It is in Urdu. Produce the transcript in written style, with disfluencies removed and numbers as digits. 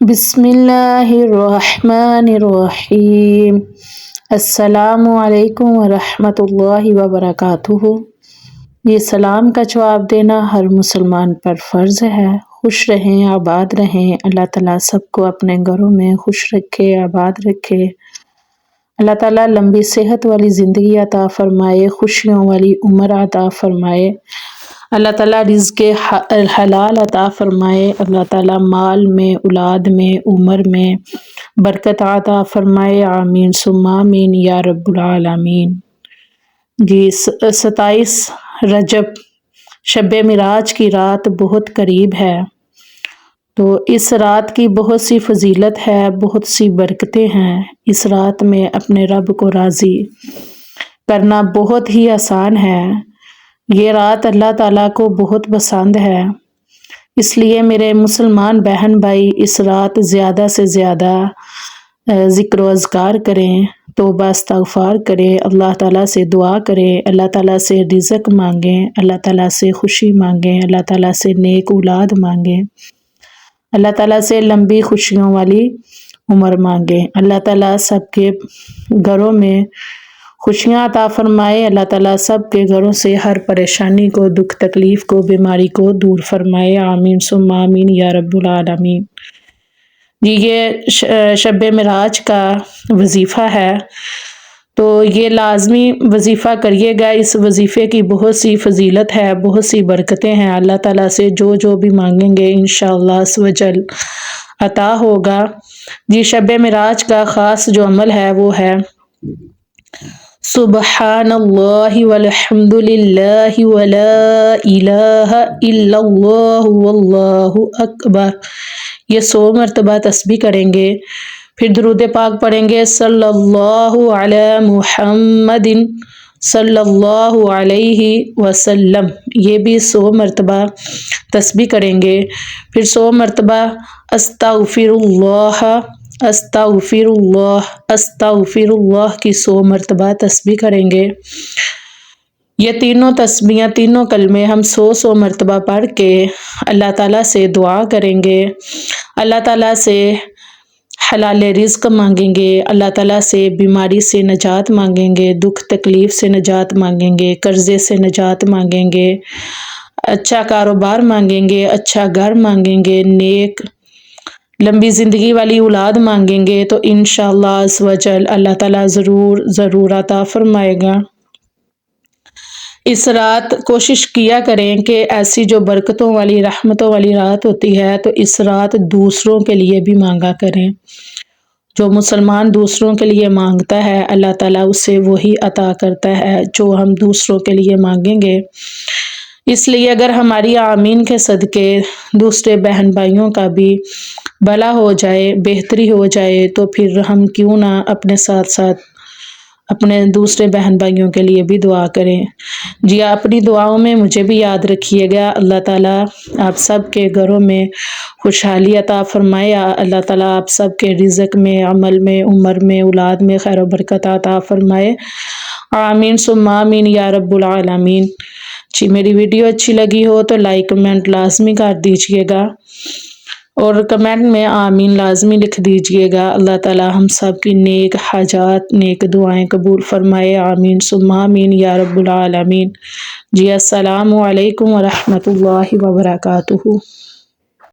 بسم اللہ الرحمن الرحیم۔ السلام علیکم ورحمۃ اللہ وبرکاتہ۔ یہ سلام کا جواب دینا ہر مسلمان پر فرض ہے۔ خوش رہیں، آباد رہیں۔ اللہ تعالیٰ سب کو اپنے گھروں میں خوش رکھے، آباد رکھے۔ اللہ تعالیٰ لمبی صحت والی زندگی عطا فرمائے، خوشیوں والی عمر عطا فرمائے۔ اللہ تعالیٰ رزق حلال عطا فرمائے۔ اللہ تعالیٰ مال میں، اولاد میں، عمر میں برکت عطا فرمائے۔ آمین ثم آمین یا رب العالمین۔ جی 27 رجب شب معراج کی رات بہت قریب ہے، تو اس رات کی بہت سی فضیلت ہے، بہت سی برکتیں ہیں۔ اس رات میں اپنے رب کو راضی کرنا بہت ہی آسان ہے۔ یہ رات اللہ تعالیٰ کو بہت پسند ہے، اس لیے میرے مسلمان بہن بھائی اس رات زیادہ سے زیادہ ذکر و اذکار کریں، توبہ استغفار کریں، اللہ تعالیٰ سے دعا کریں، اللہ تعالیٰ سے رزق مانگیں، اللہ تعالیٰ سے خوشی مانگیں، اللہ تعالیٰ سے نیک اولاد مانگیں، اللہ تعالیٰ سے لمبی خوشیوں والی عمر مانگیں۔ اللہ تعالیٰ سب کے گھروں میں خوشیاں عطا فرمائے۔ اللہ تعالیٰ سب کے گھروں سے ہر پریشانی کو، دکھ تکلیف کو، بیماری کو دور فرمائے۔ آمین ثم آمین یا رب العالمین۔ جی یہ شب معراج کا وظیفہ ہے، تو یہ لازمی وظیفہ کریے گا۔ اس وظیفے کی بہت سی فضیلت ہے، بہت سی برکتیں ہیں۔ اللہ تعالیٰ سے جو بھی مانگیں گے انشاءاللہ عز و جل عطا ہوگا۔ جی شب معراج کا خاص جو عمل ہے وہ ہے سبحان اللہ والحمد للہ ولا الہ الا اللہ واللہ اکبر۔ یہ 100 مرتبہ تسبیح کریں گے، پھر درود پاک پڑھیں گے صلی اللہ علی محمد صلی اللہ علیہ وسلم، یہ بھی 100 مرتبہ تسبیح کریں گے، پھر 100 مرتبہ استغفر اللہ استغفر اللہ استغفر اللہ کی 100 مرتبہ تسبیح کریں گے۔ یہ تینوں تسبیحاں، تینوں کلمے ہم 100 مرتبہ پڑھ کے اللہ تعالیٰ سے دعا کریں گے، اللہ تعالیٰ سے حلال رزق مانگیں گے، اللہ تعالیٰ سے بیماری سے نجات مانگیں گے، دکھ تکلیف سے نجات مانگیں گے، قرضے سے نجات مانگیں گے، اچھا کاروبار مانگیں گے، اچھا گھر مانگیں گے، نیک لمبی زندگی والی اولاد مانگیں گے، تو انشاءاللہ عز و جل اللہ تعالیٰ ضرور عطا فرمائے گا۔ اس رات کوشش کیا کریں کہ ایسی جو برکتوں والی، رحمتوں والی رات ہوتی ہے، تو اس رات دوسروں کے لیے بھی مانگا کریں۔ جو مسلمان دوسروں کے لیے مانگتا ہے اللہ تعالیٰ اسے وہی عطا کرتا ہے جو ہم دوسروں کے لیے مانگیں گے۔ اس لیے اگر ہماری آمین کے صدقے دوسرے بہن بھائیوں کا بھی بھلا ہو جائے، بہتری ہو جائے، تو پھر ہم کیوں نہ اپنے ساتھ ساتھ اپنے دوسرے بہن بھائیوں کے لیے بھی دعا کریں۔ جی اپنی دعاؤں میں مجھے بھی یاد رکھیے گا۔ اللہ تعالیٰ آپ سب کے گھروں میں خوشحالی عطا فرمائے۔ اللہ تعالیٰ آپ سب کے رزق میں، عمل میں، عمر میں، اولاد میں خیر و برکت عطا فرمائے۔ آمین ثم آمین یا رب العالمین۔ جی میری ویڈیو اچھی لگی ہو تو لائک کمنٹ لازمی کر دیجئے گا، اور کمنٹ میں آمین لازمی لکھ دیجئے گا۔ اللہ تعالیٰ ہم سب کی نیک حاجات، نیک دعائیں قبول فرمائے۔ آمین ثم آمین یا رب العالمین۔ جی السلام علیکم ورحمۃ اللہ وبرکاتہ۔